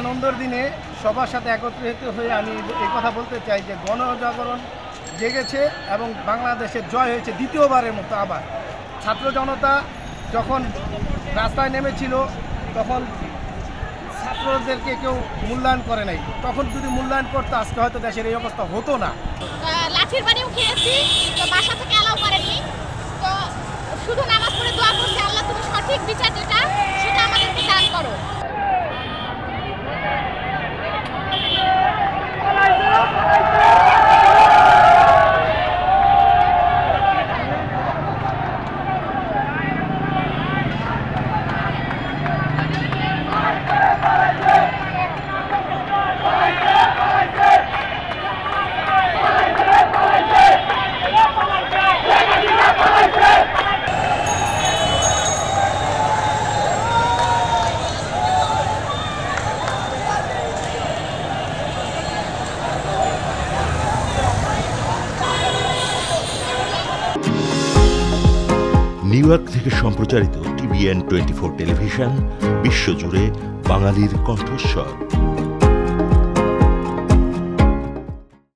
আনন্দের দিনে সবার সাথে একত্রিত হয়ে আমি এই কথা বলতে চাই যে গণজাগরণ জেগেছে এবং বাংলাদেশের জয় হয়েছে দ্বিতীয়বারের মতো আবার। ছাত্র জনতা যখন রাস্তায় নেমেছিল তখন ছাত্রদেরকে কেউ মূল্যায়ন করে নাই, তখন যদি মূল্যায়ন করতো আজকে হয়তো দেশের এই অবস্থা হতো না। লাঠির বাড়িও খেয়েছি, তো বাসা থেকে অ্যালাউ করেনি, তো শুধু নামাজ পড়ে দোয়া করছি, আল্লাহ তুমি সঠিক বিচার যেটা সেটা আমাদেরকে দান করো। নিউ ইয়র্ক থেকে সম্প্রচারিত TVN 24 টেলিভিশন বিশ্বজুড়ে বাঙালির কণ্ঠস্বর।